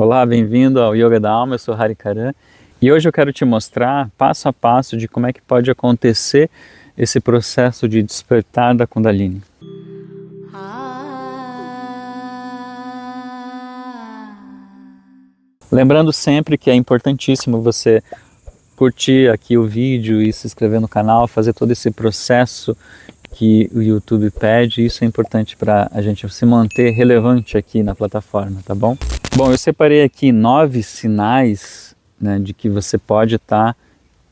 Olá, bem-vindo ao Yoga da Alma, eu sou Hari Karan e hoje eu quero te mostrar passo a passo de como é que pode acontecer esse processo de despertar da Kundalini. Lembrando sempre que é importantíssimo você curtir aqui o vídeo e se inscrever no canal, fazer todo esse processo que o YouTube pede. Isso é importante para a gente se manter relevante aqui na plataforma, tá bom? Bom, eu separei aqui 9 sinais, né, de que você pode estar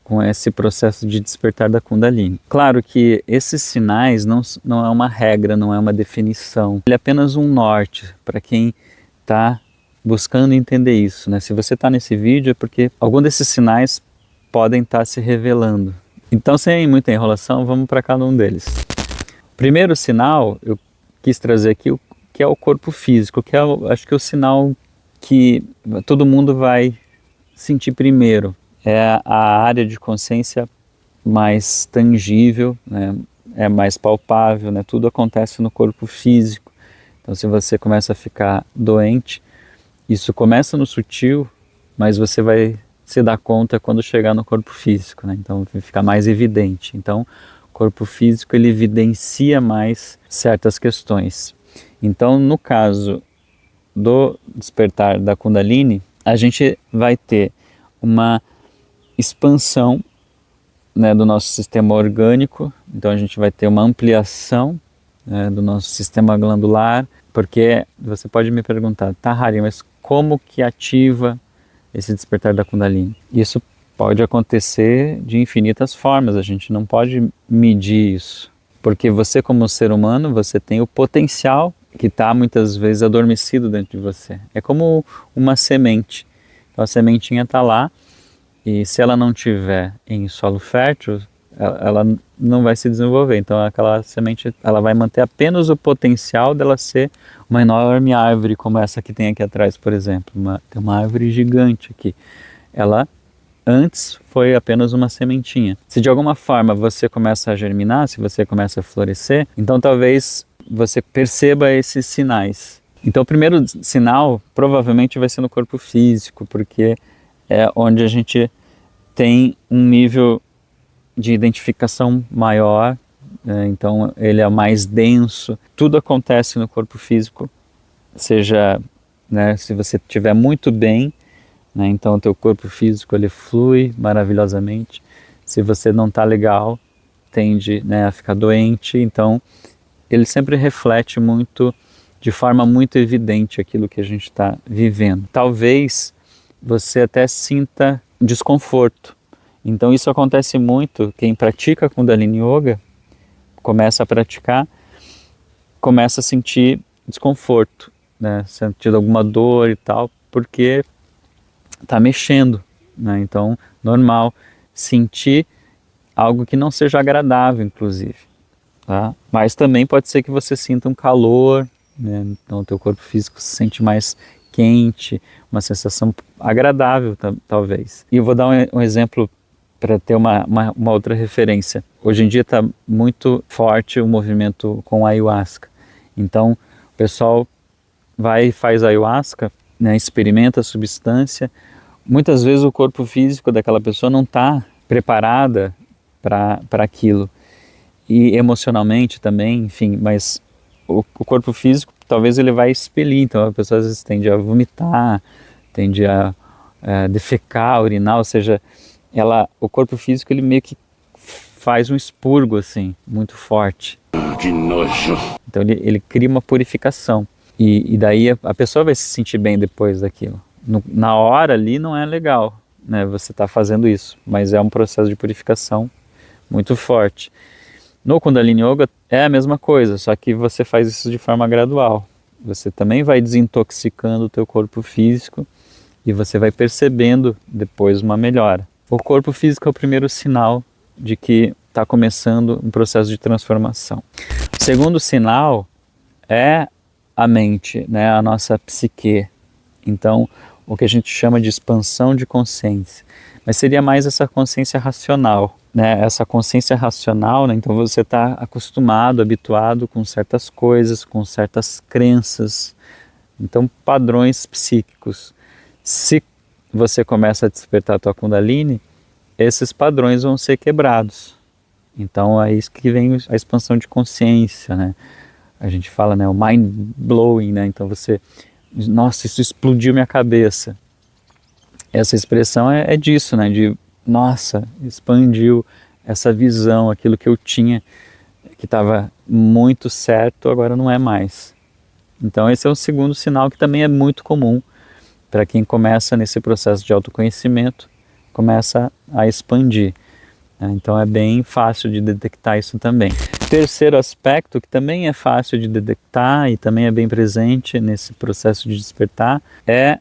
com esse processo de despertar da Kundalini. Claro que esses sinais não é uma regra, não é uma definição. Ele é apenas um norte para quem está buscando entender isso, né? Se você está nesse vídeo é porque algum desses sinais podem estar se revelando. Então, sem muita enrolação, vamos para cada um deles. Primeiro sinal, eu quis trazer aqui o que é o corpo físico, que é, acho que é o sinal que todo mundo vai sentir primeiro. É a área de consciência mais tangível, né? É mais palpável, né? Tudo acontece no corpo físico. Então, se você começa a ficar doente, isso começa no sutil, mas você vai se dar conta quando chegar no corpo físico, né? Então fica mais evidente. Então o corpo físico ele evidencia mais certas questões. Então no caso do despertar da Kundalini, a gente vai ter uma expansão, né, do nosso sistema orgânico. Então a gente vai ter uma ampliação, né, do nosso sistema glandular, porque você pode me perguntar, tá, Hari, mas como que ativa esse despertar da Kundalini? Isso pode acontecer de infinitas formas, a gente não pode medir isso, porque você como ser humano, você tem o potencial que está muitas vezes adormecido dentro de você. É como uma semente, então a sementinha está lá e se ela não tiver em solo fértil, ela não vai se desenvolver. Então aquela semente ela vai manter apenas o potencial dela ser uma enorme árvore como essa que tem aqui atrás, por exemplo. Tem uma árvore gigante aqui. Ela antes foi apenas uma sementinha. Se de alguma forma você começa a germinar, se você começa a florescer, então talvez você perceba esses sinais. Então o primeiro sinal provavelmente vai ser no corpo físico, porque é onde a gente tem um nível de identificação maior, então ele é mais denso. Tudo acontece no corpo físico, seja, né, se você estiver muito bem, né, então o teu corpo físico ele flui maravilhosamente. Se você não está legal, tende, né, a ficar doente. Então ele sempre reflete muito, de forma muito evidente, aquilo que a gente está vivendo. Talvez você até sinta desconforto. Então isso acontece muito, quem pratica Kundalini Yoga, começa a praticar, começa a sentir desconforto, né? Sentindo alguma dor e tal, porque está mexendo, né? Então, normal sentir algo que não seja agradável, inclusive, tá? Mas também pode ser que você sinta um calor, né? Então o teu corpo físico se sente mais quente, uma sensação agradável talvez. E eu vou dar um exemplo para ter uma outra referência. Hoje em dia está muito forte o movimento com a ayahuasca. Então, o pessoal vai e faz ayahuasca, né, experimenta a substância. Muitas vezes o corpo físico daquela pessoa não está preparada para aquilo. E emocionalmente também, enfim, mas o corpo físico talvez ele vai expelir. Então, a pessoa às vezes tende a vomitar, tende a defecar, urinar, ou seja, o corpo físico ele meio que faz um expurgo assim, muito forte. Que nojo! Então ele cria uma purificação e daí a pessoa vai se sentir bem depois daquilo. Na hora ali não é legal, né, você está fazendo isso, mas é um processo de purificação muito forte. No Kundalini Yoga é a mesma coisa, só que você faz isso de forma gradual. Você também vai desintoxicando o teu corpo físico e você vai percebendo depois uma melhora. O corpo físico é o primeiro sinal de que está começando um processo de transformação. O segundo sinal é a mente, né, a nossa psique. Então, o que a gente chama de expansão de consciência. Mas seria mais essa consciência racional, né? Essa consciência racional, né? Então você está acostumado, habituado com certas coisas, com certas crenças, então padrões psíquicos. Se você começa a despertar a tua Kundalini, esses padrões vão ser quebrados. Então é isso que vem a expansão de consciência, né? A gente fala, né, o mind blowing, né? Então você, nossa, isso explodiu minha cabeça. Essa expressão é disso, né? De, nossa, expandiu essa visão, aquilo que eu tinha, que estava muito certo, agora não é mais. Então esse é o segundo sinal que também é muito comum para quem começa nesse processo de autoconhecimento, começa a expandir. Então é bem fácil de detectar isso também. Terceiro aspecto, que também é fácil de detectar e também é bem presente nesse processo de despertar, é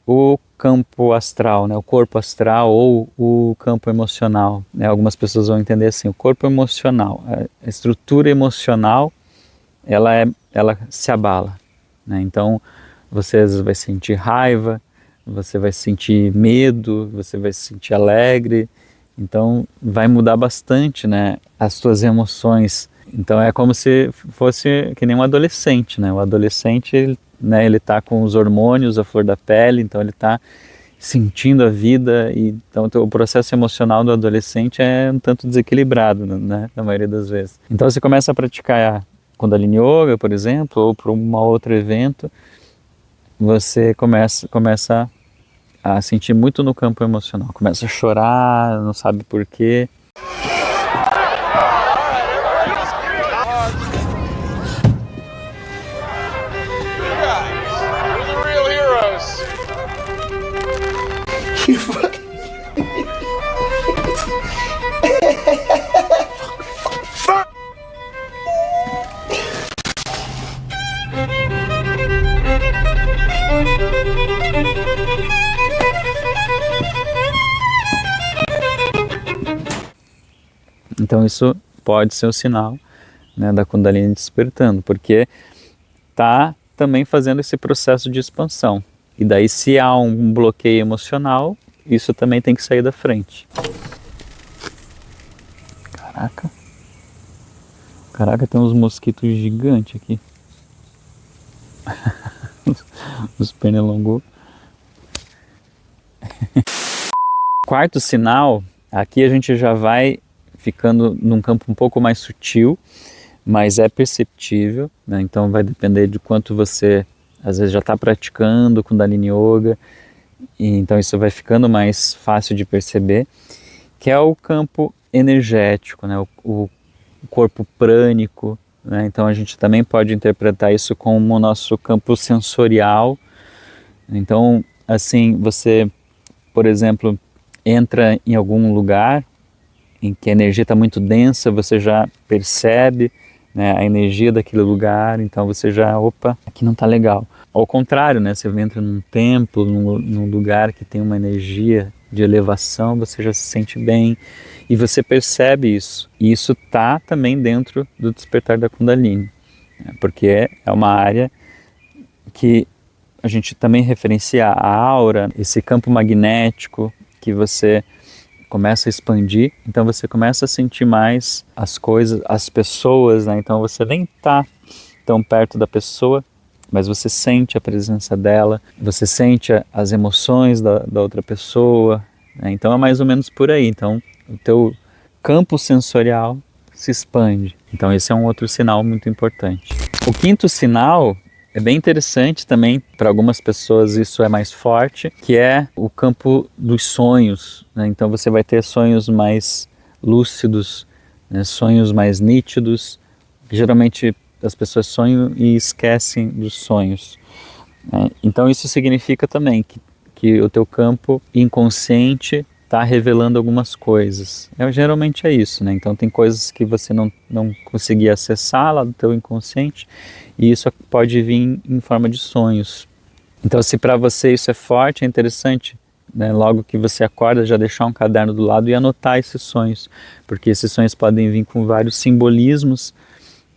o campo astral, né? O corpo astral ou o campo emocional. Né? Algumas pessoas vão entender assim, o corpo emocional, a estrutura emocional, ela se abala. Né? Então você às vezes vai sentir raiva, você vai sentir medo, você vai se sentir alegre. Então vai mudar bastante, né, as tuas emoções. Então é como se fosse que nem um adolescente, né? O adolescente, ele tá com os hormônios à flor da pele, então ele tá sentindo a vida, e então o processo emocional do adolescente é um tanto desequilibrado, né, na maioria das vezes. Então você começa a praticar Kundalini Yoga, por exemplo, ou para um outro evento, você começa a sentir muito no campo emocional, começa a chorar, não sabe por quê. Então isso pode ser um sinal, né, da Kundalini despertando, porque está também fazendo esse processo de expansão. E daí se há um bloqueio emocional, isso também tem que sair da frente. Caraca, tem uns mosquitos gigantes aqui. Os pernilongos. Quarto sinal, aqui a gente já vai ficando num campo um pouco mais sutil, mas é perceptível, né? Então vai depender de quanto você, às vezes, já está praticando Kundalini Yoga, e então isso vai ficando mais fácil de perceber, que é o campo energético, né? O corpo prânico, né? Então a gente também pode interpretar isso como o nosso campo sensorial. Então, assim, você, por exemplo, entra em algum lugar em que a energia está muito densa, você já percebe, né, a energia daquele lugar, então você já, opa, aqui não está legal. Ao contrário, né, você entra num templo, num lugar que tem uma energia de elevação, você já se sente bem e você percebe isso. E isso está também dentro do despertar da Kundalini, né, porque é uma área que a gente também referencia a aura, esse campo magnético que você começa a expandir, então você começa a sentir mais as coisas, as pessoas, né? Então você nem está tão perto da pessoa, mas você sente a presença dela, você sente as emoções da outra pessoa, né? Então é mais ou menos por aí. Então o teu campo sensorial se expande. Então esse é um outro sinal muito importante. O quinto sinal é bem interessante também, para algumas pessoas isso é mais forte, que é o campo dos sonhos, né? Então você vai ter sonhos mais lúcidos, né? Sonhos mais nítidos. Geralmente as pessoas sonham e esquecem dos sonhos, né? Então isso significa também que o teu campo inconsciente está revelando algumas coisas. Geralmente é isso, né? Então tem coisas que você não conseguia acessar lá do teu inconsciente, e isso pode vir em forma de sonhos. Então se para você isso é forte, é interessante, né, logo que você acorda, já deixar um caderno do lado e anotar esses sonhos, porque esses sonhos podem vir com vários simbolismos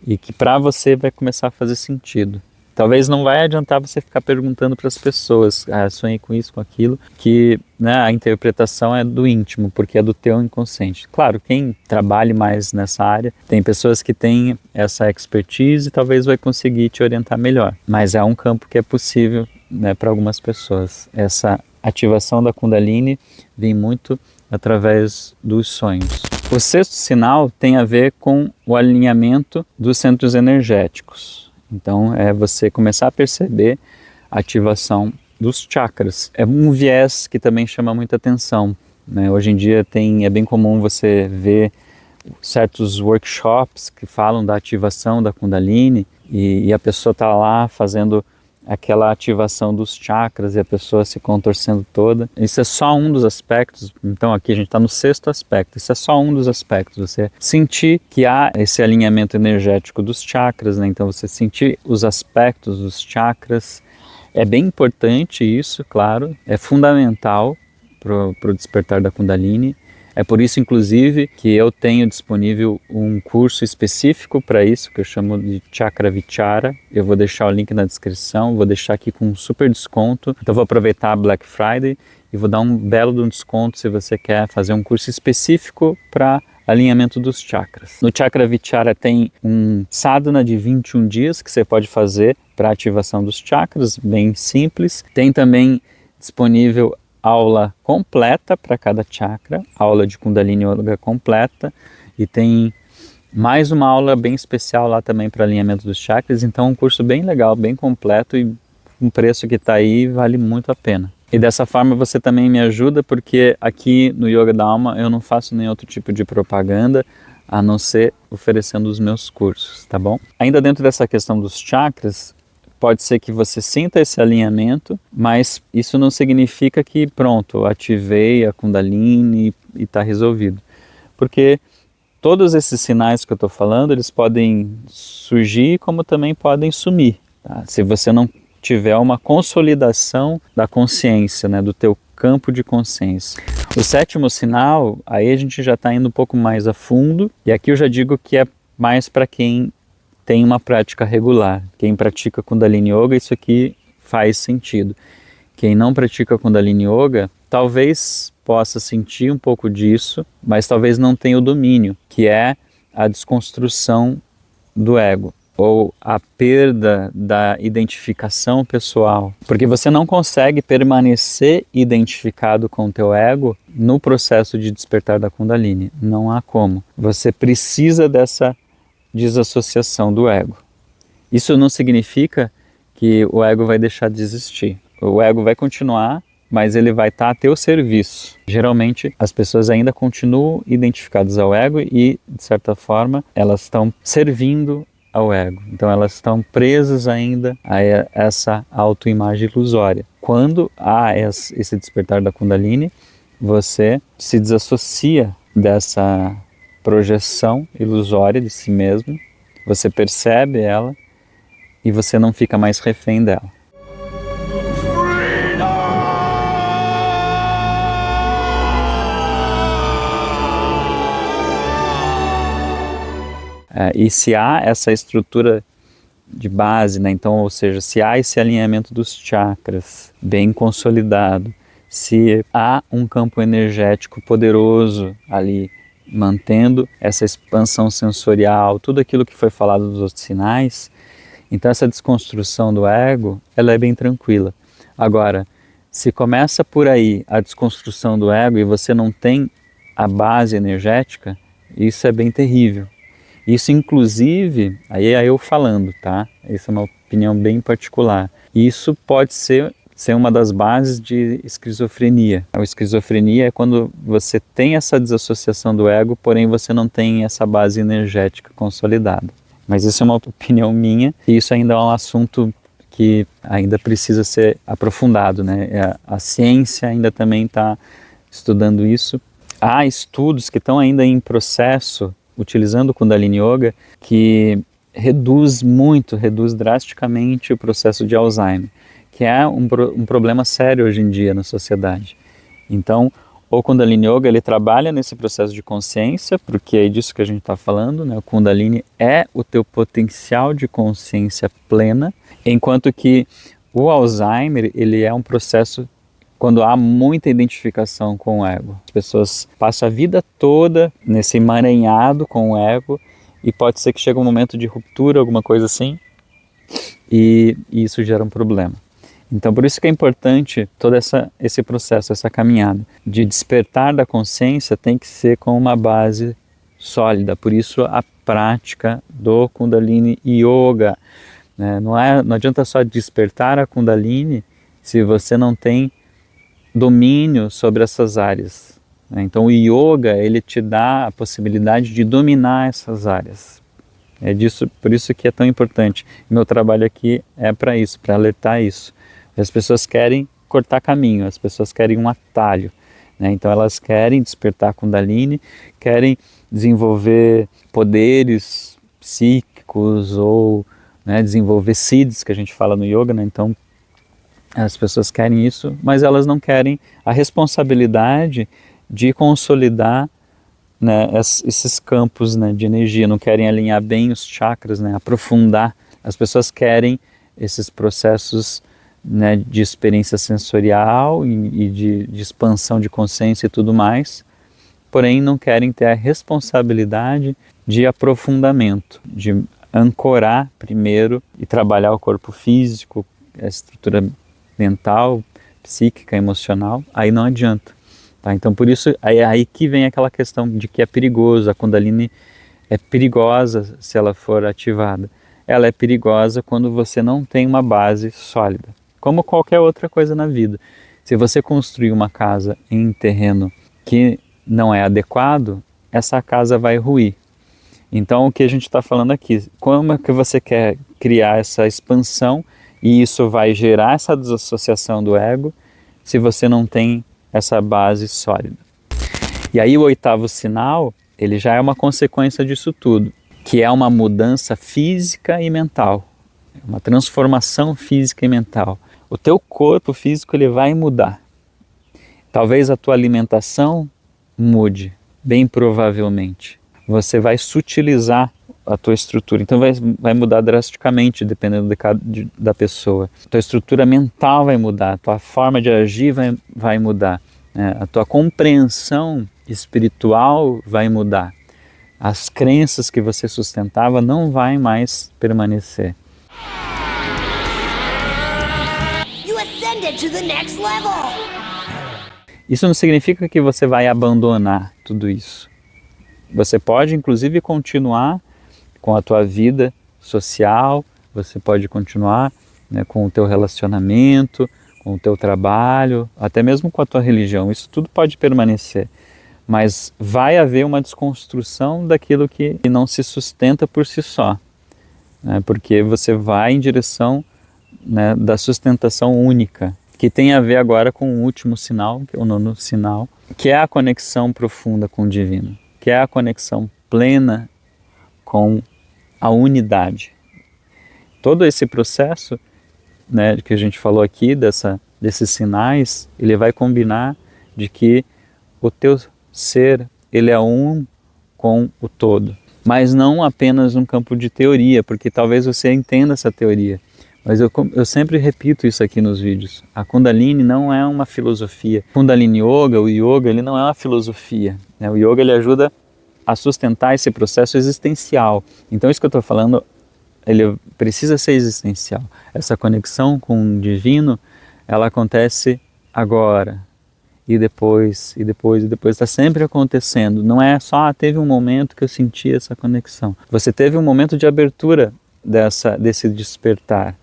e que para você vai começar a fazer sentido. Talvez não vai adiantar você ficar perguntando para as pessoas, sonhei com isso, com aquilo, que, né, a interpretação é do íntimo, porque é do teu inconsciente. Claro, quem trabalhe mais nessa área, tem pessoas que têm essa expertise e talvez vai conseguir te orientar melhor, mas é um campo que é possível né, para algumas pessoas. Essa ativação da Kundalini vem muito através dos sonhos. O sexto sinal tem a ver com o alinhamento dos centros energéticos. Então, é você começar a perceber a ativação dos chakras. É um viés que também chama muita atenção, né? Hoje em dia é bem comum você ver certos workshops que falam da ativação da Kundalini e a pessoa está lá fazendo aquela ativação dos chakras e a pessoa se contorcendo toda. Isso é só um dos aspectos. Então aqui a gente está no sexto aspecto. Isso é só um dos aspectos. Você sentir que há esse alinhamento energético dos chakras, né? Então você sentir os aspectos dos chakras. É bem importante isso, claro. É fundamental para o despertar da Kundalini. É por isso, inclusive, que eu tenho disponível um curso específico para isso, que eu chamo de Chakra Vichara. Eu vou deixar o link na descrição, vou deixar aqui com um super desconto. Então vou aproveitar a Black Friday e vou dar um belo de um desconto se você quer fazer um curso específico para alinhamento dos chakras. No Chakra Vichara tem um sadhana de 21 dias que você pode fazer para ativação dos chakras, bem simples. Tem também disponível aula completa para cada chakra, aula de Kundalini Yoga completa, e tem mais uma aula bem especial lá também para alinhamento dos chakras. Então um curso bem legal, bem completo, e um preço que está aí vale muito a pena. E dessa forma você também me ajuda, porque aqui no Yoga da Alma eu não faço nenhum outro tipo de propaganda a não ser oferecendo os meus cursos, tá bom? Ainda dentro dessa questão dos chakras, pode ser que você sinta esse alinhamento, mas isso não significa que pronto, ativei a Kundalini e está resolvido. Porque todos esses sinais que eu estou falando, eles podem surgir como também podem sumir, tá? Se você não tiver uma consolidação da consciência, né, do teu campo de consciência. O sétimo sinal, aí a gente já está indo um pouco mais a fundo, e aqui eu já digo que é mais para quem tem uma prática regular. Quem pratica Kundalini Yoga, isso aqui faz sentido. Quem não pratica Kundalini Yoga, talvez possa sentir um pouco disso, mas talvez não tenha o domínio, que é a desconstrução do ego, ou a perda da identificação pessoal. Porque você não consegue permanecer identificado com o teu ego no processo de despertar da Kundalini. Não há como. Você precisa dessa desassociação do ego. Isso não significa que o ego vai deixar de existir. O ego vai continuar, mas ele vai estar a teu serviço. Geralmente as pessoas ainda continuam identificadas ao ego e, de certa forma, elas estão servindo ao ego. Então elas estão presas ainda a essa autoimagem ilusória. Quando há esse despertar da Kundalini, você se desassocia dessa projeção ilusória de si mesmo, você percebe ela e você não fica mais refém dela. E se há essa estrutura de base, né? Então, ou seja, se há esse alinhamento dos chakras bem consolidado, se há um campo energético poderoso ali, mantendo essa expansão sensorial, tudo aquilo que foi falado dos outros sinais, então essa desconstrução do ego, ela é bem tranquila. Agora, se começa por aí a desconstrução do ego e você não tem a base energética, isso é bem terrível. Isso inclusive, aí é eu falando, tá? Essa é uma opinião bem particular. Isso pode ser uma das bases de esquizofrenia. A esquizofrenia é quando você tem essa desassociação do ego, porém você não tem essa base energética consolidada. Mas isso é uma opinião minha e isso ainda é um assunto que ainda precisa ser aprofundado, né? A ciência ainda também está estudando isso. Há estudos que estão ainda em processo, utilizando o Kundalini Yoga, que reduz drasticamente o processo de Alzheimer, que é um problema sério hoje em dia na sociedade. Então, o Kundalini Yoga, ele trabalha nesse processo de consciência, porque é disso que a gente está falando, né? O Kundalini é o teu potencial de consciência plena, enquanto que o Alzheimer, ele é um processo quando há muita identificação com o ego. As pessoas passam a vida toda nesse emaranhado com o ego e pode ser que chegue um momento de ruptura, alguma coisa assim, e isso gera um problema. Então, por isso que é importante todo esse processo, essa caminhada de despertar da consciência tem que ser com uma base sólida. Por isso a prática do Kundalini Yoga, né? Não adianta só despertar a Kundalini se você não tem domínio sobre essas áreas, né? Então o Yoga, ele te dá a possibilidade de dominar essas áreas. Por isso que é tão importante. Meu trabalho aqui é para isso, para alertar isso. As pessoas querem cortar caminho, as pessoas querem um atalho, né? Então elas querem despertar Kundalini, querem desenvolver poderes psíquicos ou, né, desenvolver siddhis, que a gente fala no yoga, né? Então as pessoas querem isso, mas elas não querem a responsabilidade de consolidar, né, esses campos, né, de energia, não querem alinhar bem os chakras, né, aprofundar. As pessoas querem esses processos, né, de experiência sensorial e de expansão de consciência e tudo mais, porém não querem ter a responsabilidade de aprofundamento, de ancorar primeiro e trabalhar o corpo físico, a estrutura mental, psíquica, emocional, aí não adianta. Tá? Então por isso, aí que vem aquela questão de que é perigoso, a Kundalini é perigosa se ela for ativada. Ela é perigosa quando você não tem uma base sólida, como qualquer outra coisa na vida. Se você construir uma casa em terreno que não é adequado, essa casa vai ruir. Então o que a gente está falando aqui, como é que você quer criar essa expansão e isso vai gerar essa desassociação do ego se você não tem essa base sólida? E aí o 8º sinal, ele já é uma consequência disso tudo, que é uma mudança física e mental, uma transformação física e mental. O teu corpo físico, ele vai mudar. Talvez a tua alimentação mude, bem provavelmente. Você vai sutilizar a tua estrutura, então vai mudar drasticamente dependendo da pessoa. A tua estrutura mental vai mudar, a tua forma de agir vai mudar, né? A tua compreensão espiritual vai mudar. As crenças que você sustentava não vai mais permanecer. To the next level. Isso não significa que você vai abandonar tudo isso. Você pode, inclusive, continuar com a tua vida social, você pode continuar, né, com o teu relacionamento, com o teu trabalho, até mesmo com a tua religião. Isso tudo pode permanecer, mas vai haver uma desconstrução daquilo que não se sustenta por si só, né, porque você vai em direção, né, da sustentação única, que tem a ver agora com o último sinal, que é o 9º sinal, que é a conexão profunda com o divino, que é a conexão plena com a unidade. Todo esse processo, né, que a gente falou aqui, desses sinais, ele vai combinar de que o teu ser, ele é um com o todo, mas não apenas um campo de teoria, porque talvez você entenda essa teoria, mas eu sempre repito isso aqui nos vídeos. A Kundalini não é uma filosofia. Kundalini Yoga, o Yoga, ele não é uma filosofia, né? O Yoga, ele ajuda a sustentar esse processo existencial. Então isso que eu estou falando, ele precisa ser existencial. Essa conexão com o divino, ela acontece agora, e depois, e depois, e depois. Está sempre acontecendo. Não é só, teve um momento que eu senti essa conexão. Você teve um momento de abertura desse despertar.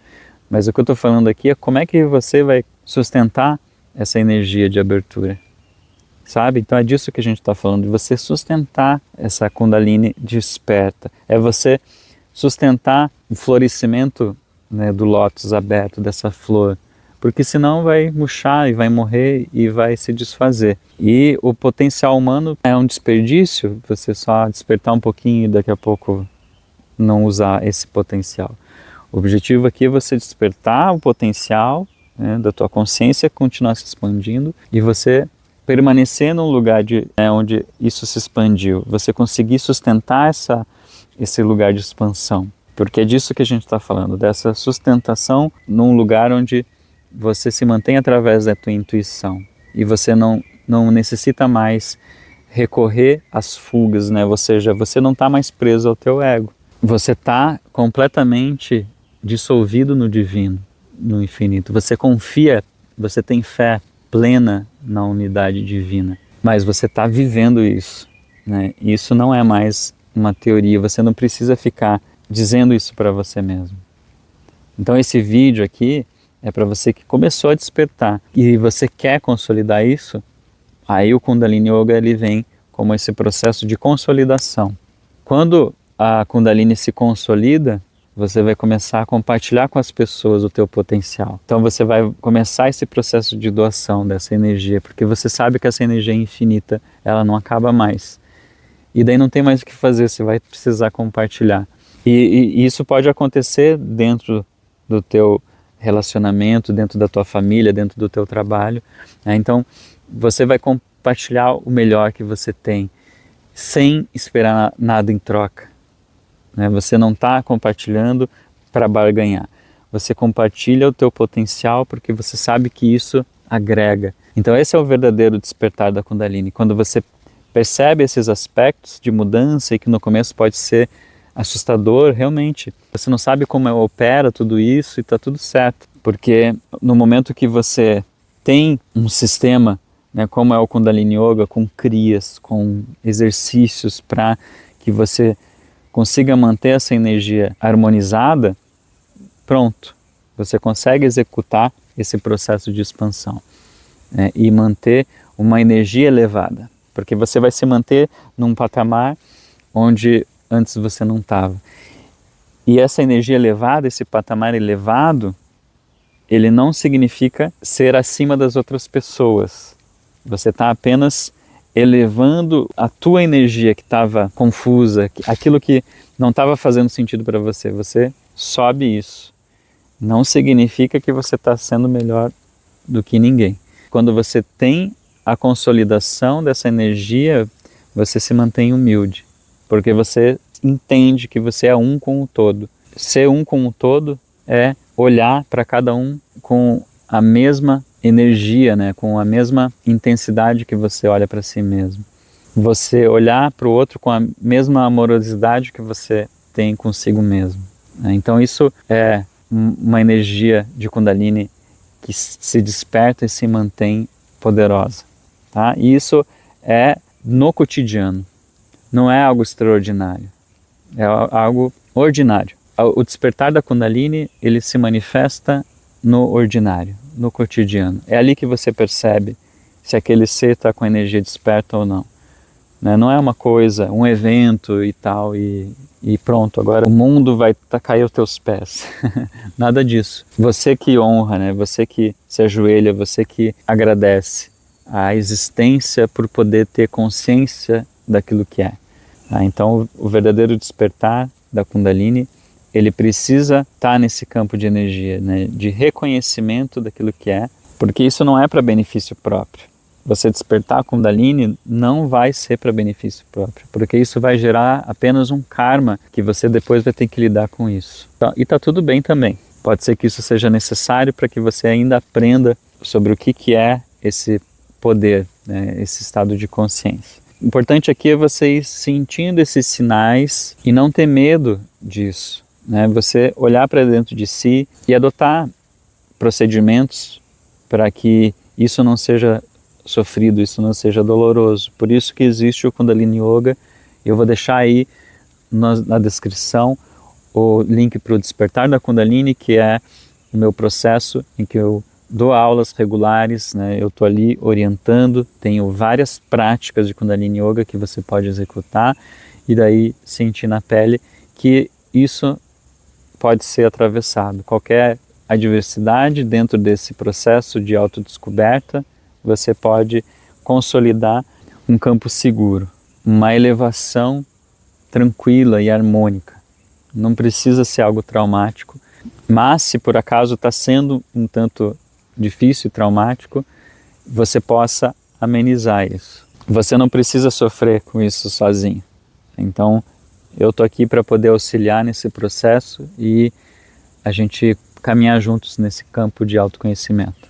Mas o que eu estou falando aqui é como é que você vai sustentar essa energia de abertura, sabe? Então é disso que a gente está falando, de você sustentar essa Kundalini desperta. É você sustentar o florescimento, né, do lótus aberto, dessa flor, porque senão vai murchar e vai morrer e vai se desfazer. E o potencial humano é um desperdício, você só despertar um pouquinho e daqui a pouco não usar esse potencial. O objetivo aqui é você despertar o potencial, né, da tua consciência, continuar se expandindo e você permanecer num lugar onde isso se expandiu, você conseguir sustentar esse lugar de expansão, porque é disso que a gente está falando, dessa sustentação num lugar onde você se mantém através da tua intuição e você não necessita mais recorrer às fugas, né? Ou seja, você não está mais preso ao teu ego, você está completamente dissolvido no divino. no infinito, você confia, você tem fé plena na unidade divina, mas você está vivendo isso, né? Isso não é mais uma teoria, você não precisa ficar dizendo isso para você mesmo. Então esse vídeo aqui é para você que começou a despertar e você quer consolidar isso, aí o Kundalini Yoga ele vem como esse processo de consolidação. Quando a Kundalini se consolida, você vai começar a compartilhar com as pessoas o teu potencial. Então você vai começar esse processo de doação dessa energia, porque você sabe que essa energia é infinita, ela não acaba mais. E daí não tem mais o que fazer, você vai precisar compartilhar. E isso pode acontecer dentro do teu relacionamento, dentro da tua família, dentro do teu trabalho, né? Então você vai compartilhar o melhor que você tem, sem esperar nada em troca, né? Você não está compartilhando para barganhar, você compartilha o teu potencial porque você sabe que isso agrega. Então esse é o verdadeiro despertar da Kundalini, quando você percebe esses aspectos de mudança e que no começo pode ser assustador, realmente. Você não sabe como opera tudo isso e está tudo certo. Porque no momento que você tem um sistema, né, como é o Kundalini Yoga, com crias, com exercícios para que você consiga manter essa energia harmonizada, pronto, você consegue executar esse processo de expansão, né, e manter uma energia elevada. Porque você vai se manter num patamar onde antes você não estava. E essa energia elevada, esse patamar elevado, ele não significa ser acima das outras pessoas. Você está apenas elevando a tua energia que estava confusa, aquilo que não estava fazendo sentido para você. Você sobe isso. Não significa que você está sendo melhor do que ninguém. Quando você tem a consolidação dessa energia, você se mantém humilde, porque você entende que você é um com o todo. Ser um com o todo é olhar para cada um com a mesma energia, né? Com a mesma intensidade que você olha para si mesmo. Você olhar para o outro com a mesma amorosidade que você tem consigo mesmo, né? Então isso é uma energia de Kundalini que se desperta e se mantém poderosa, tá? E isso é no cotidiano, não é algo extraordinário, é algo ordinário. O despertar da Kundalini, ele se manifesta no ordinário, no cotidiano. É ali que você percebe se aquele ser está com a energia desperta ou não, né? Não é uma coisa, um evento e tal, e pronto, agora o mundo vai cair aos teus pés. Nada disso. Você que honra, né? Você que se ajoelha, você que agradece a existência por poder ter consciência daquilo que é. Então o verdadeiro despertar da Kundalini, ele precisa estar nesse campo de energia, né? De reconhecimento daquilo que é, porque isso não é para benefício próprio. Você despertar a Kundalini não vai ser para benefício próprio, porque isso vai gerar apenas um karma que você depois vai ter que lidar com isso. E está tudo bem também. Pode ser que isso seja necessário para que você ainda aprenda sobre o que é esse poder, né? Esse estado de consciência. O importante aqui é você ir sentindo esses sinais e não ter medo disso, né? Você olhar para dentro de si e adotar procedimentos para que isso não seja sofrido, isso não seja doloroso. Por isso que existe o Kundalini Yoga. Eu vou deixar aí na descrição o link para o Despertar da Kundalini, que é o meu processo em que eu dou aulas regulares, né? Eu estou ali orientando, tenho várias práticas de Kundalini Yoga que você pode executar e daí sentir na pele que isso pode ser atravessado. Qualquer adversidade dentro desse processo de autodescoberta, você pode consolidar um campo seguro, uma elevação tranquila e harmônica. Não precisa ser algo traumático, mas se por acaso está sendo um tanto difícil e traumático, você possa amenizar isso. Você não precisa sofrer com isso sozinho. Então, eu estou aqui para poder auxiliar nesse processo e a gente caminhar juntos nesse campo de autoconhecimento.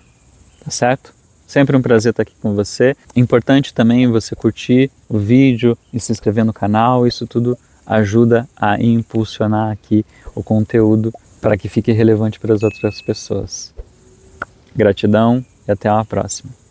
Tá certo? Sempre um prazer estar aqui com você. Importante também você curtir o vídeo e se inscrever no canal. Isso tudo ajuda a impulsionar aqui o conteúdo para que fique relevante para as outras pessoas. Gratidão e até uma próxima.